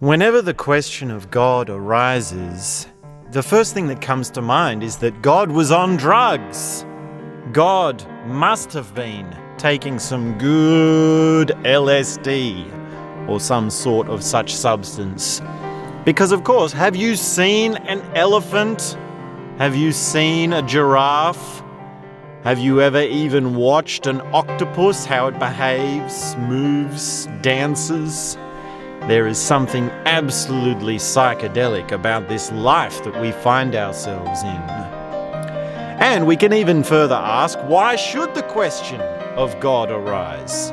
Whenever the question of God arises, the first thing that comes to mind is that God was on drugs. God must have been taking some good LSD or some sort of such substance. Because of course, have you seen an elephant? Have you seen a giraffe? Have you ever even watched an octopus, how it behaves, moves, dances? There is something absolutely psychedelic about this life that we find ourselves in. And we can even further ask, why should the question of God arise?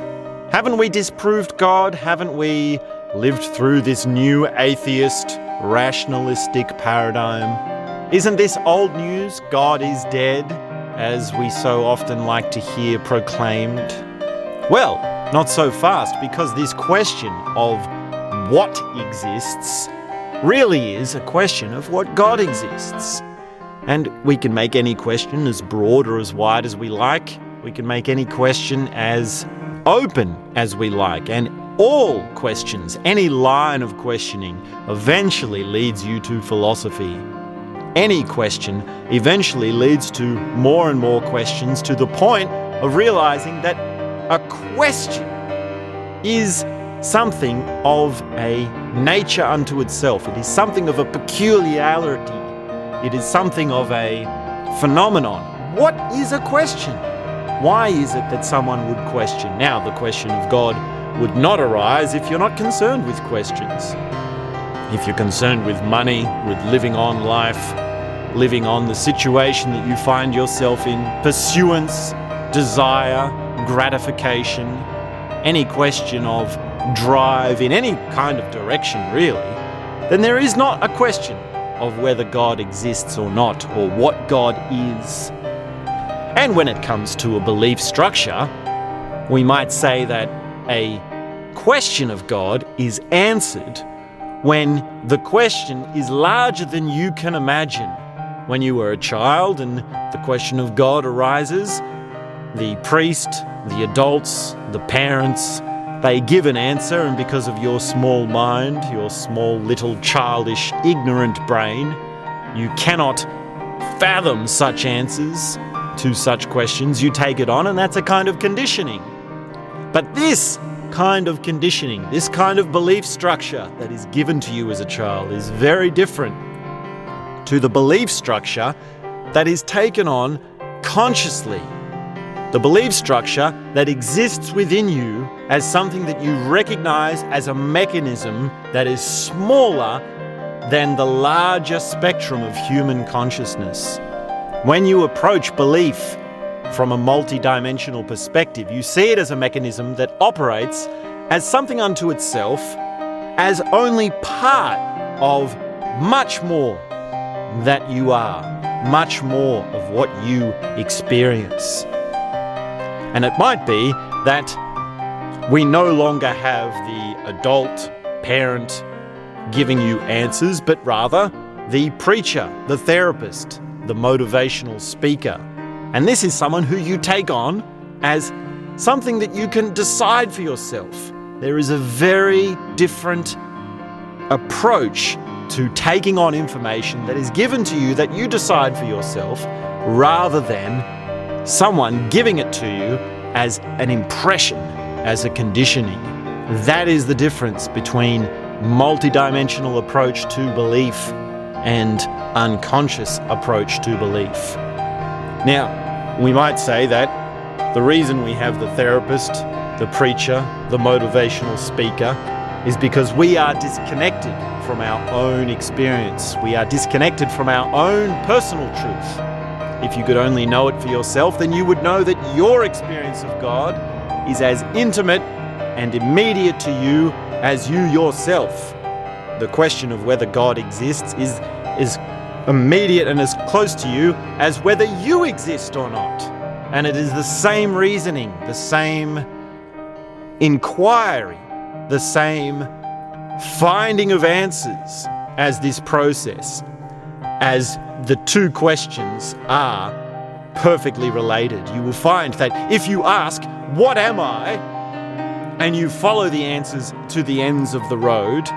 Haven't we disproved God? Haven't we lived through this new atheist, rationalistic paradigm? Isn't this old news? God is dead, as we so often like to hear proclaimed? Well, not so fast, because this question of what exists really is a question of what God exists. And we can make any question as broad or as wide as we like. We can make any question as open as we like. And all questions, any line of questioning, eventually leads you to philosophy. Any question eventually leads to more and more questions, to the point of realizing that a question is something of a nature unto itself. It is something of a peculiarity. It is something of a phenomenon. What is a question? Why is it that someone would question? Now, the question of God would not arise if you're not concerned with questions. If you're concerned with money, with living on life, living on the situation that you find yourself in, pursuance, desire, gratification, any question of drive in any kind of direction really, then there is not a question of whether God exists or not, or what God is. And when it comes to a belief structure, we might say that a question of God is answered when the question is larger than you can imagine. When you were a child and the question of God arises, the priest, the adults, the parents, they give an answer, and because of your small mind, your small little childish ignorant brain, you cannot fathom such answers to such questions. You take it on, and that's a kind of conditioning. But this kind of conditioning, this kind of belief structure that is given to you as a child is very different to the belief structure that is taken on consciously. The belief structure that exists within you as something that you recognize as a mechanism that is smaller than the larger spectrum of human consciousness. When you approach belief from a multidimensional perspective, you see it as a mechanism that operates as something unto itself, as only part of much more that you are, much more of what you experience. And it might be that we no longer have the adult parent giving you answers, but rather the preacher, the therapist, the motivational speaker. And this is someone who you take on as something that you can decide for yourself. There is a very different approach to taking on information that is given to you that you decide for yourself, rather than someone giving it to you as an impression, as a conditioning. That is the difference between multidimensional approach to belief and unconscious approach to belief. Now, we might say that the reason we have the therapist, the preacher, the motivational speaker is because we are disconnected from our own experience. We are disconnected from our own personal truth. If you could only know it for yourself, then you would know that your experience of God is as intimate and immediate to you as you yourself. The question of whether God exists is immediate and as close to you as whether you exist or not. And it is the same reasoning, the same inquiry, the same finding of answers as this process, as the two questions are perfectly related. You will find that if you ask, "What am I?" and you follow the answers to the ends of the road,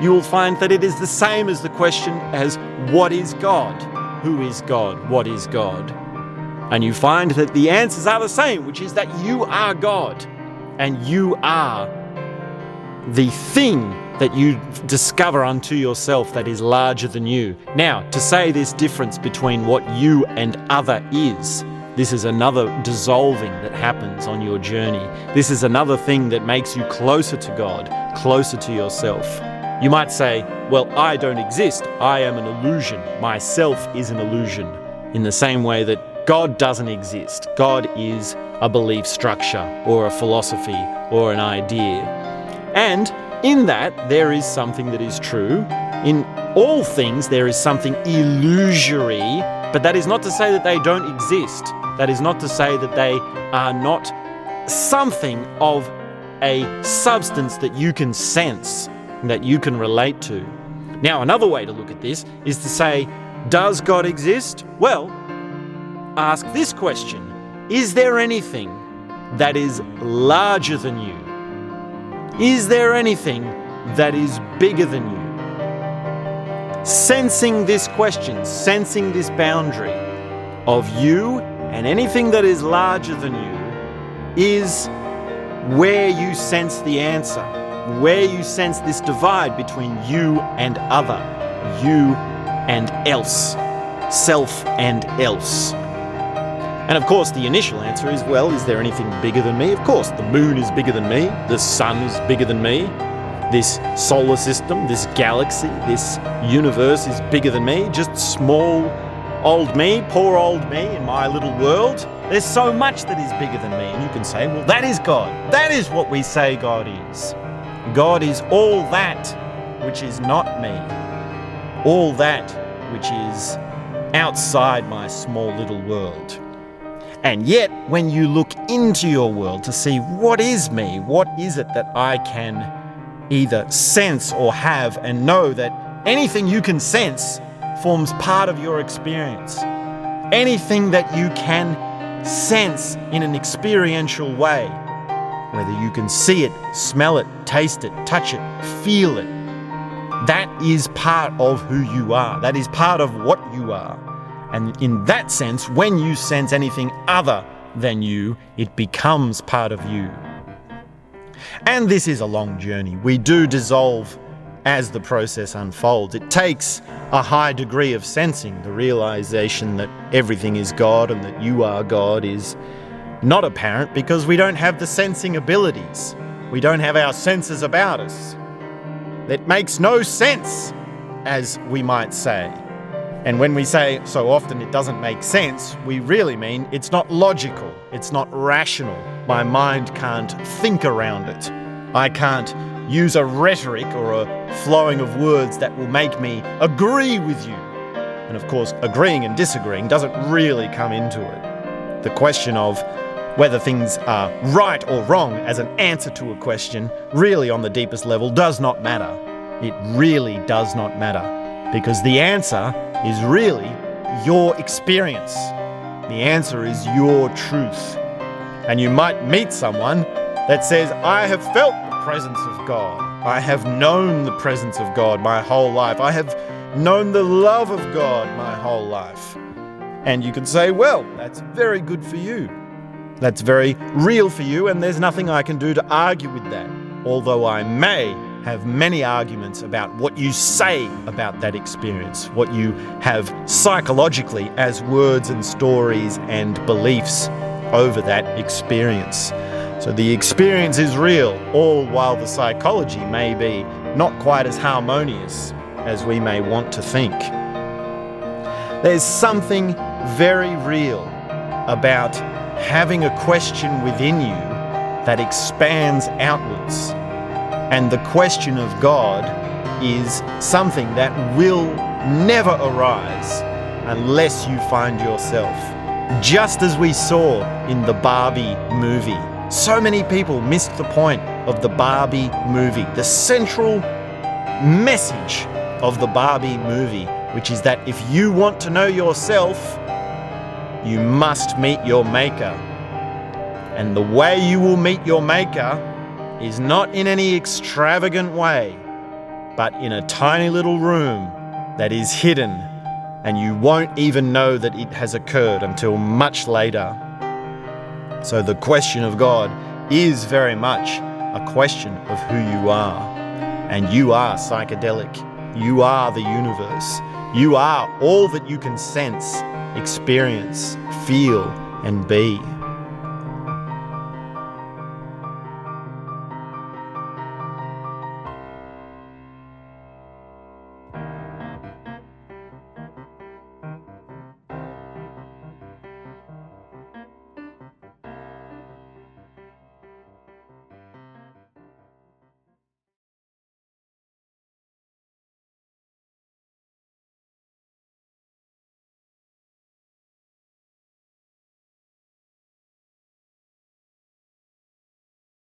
you will find that it is the same as the question as what is God? Who is God? What is God? And you find that the answers are the same, which is that you are God and you are the thing that you discover unto yourself that is larger than you. Now, to say this difference between what you and other is, this is another dissolving that happens on your journey. This is another thing that makes you closer to God, closer to yourself. You might say, well, I don't exist. I am an illusion. Myself is an illusion. In the same way that God doesn't exist. God is a belief structure or a philosophy or an idea. And in that, there is something that is true. In all things, there is something illusory, but that is not to say that they don't exist. That is not to say that they are not something of a substance that you can sense, that you can relate to. Now, another way to look at this is to say, does God exist? Well, ask this question. Is there anything that is larger than you? Is there anything that is bigger than you? Sensing this question, sensing this boundary of you and anything that is larger than you is where you sense the answer, where you sense this divide between you and other, you and else, self and else. And of course, the initial answer is, well, is there anything bigger than me? Of course, the moon is bigger than me. The sun is bigger than me. This solar system, this galaxy, this universe is bigger than me. Just small old me, poor old me in my little world. There's so much that is bigger than me. And you can say, well, that is God. That is what we say God is. God is all that which is not me. All that which is outside my small little world. And yet, when you look into your world to see what is me, what is it that I can either sense or have and know that anything you can sense forms part of your experience. Anything that you can sense in an experiential way, whether you can see it, smell it, taste it, touch it, feel it, that is part of who you are. That is part of what you are. And in that sense, when you sense anything other than you, it becomes part of you. And this is a long journey. We do dissolve as the process unfolds. It takes a high degree of sensing. The realization that everything is God and that you are God is not apparent because we don't have the sensing abilities. We don't have our senses about us. It makes no sense, as we might say. And when we say so often it doesn't make sense, we really mean it's not logical, it's not rational. My mind can't think around it. I can't use a rhetoric or a flowing of words that will make me agree with you. And of course, agreeing and disagreeing doesn't really come into it. The question of whether things are right or wrong as an answer to a question, really on the deepest level, does not matter. It really does not matter. Because the answer is really your experience. The answer is your truth. And you might meet someone that says, I have felt the presence of God. I have known the presence of God my whole life. I have known the love of God my whole life. And you can say, well, that's very good for you. That's very real for you, and there's nothing I can do to argue with that. Although I may have many arguments about what you say about that experience, what you have psychologically as words and stories and beliefs over that experience. So the experience is real, all while the psychology may be not quite as harmonious as we may want to think. There's something very real about having a question within you that expands outwards. And the question of God is something that will never arise unless you find yourself. Just as we saw in the Barbie movie. So many people missed the point of the Barbie movie. The central message of the Barbie movie, which is that if you want to know yourself, you must meet your maker. And the way you will meet your maker is not in any extravagant way. but in a tiny little room that is hidden, and you won't even know that it has occurred until much later. So the question of God is very much a question of who you are. And you are psychedelic. You are the universe. You are all that you can sense, experience, feel, and be.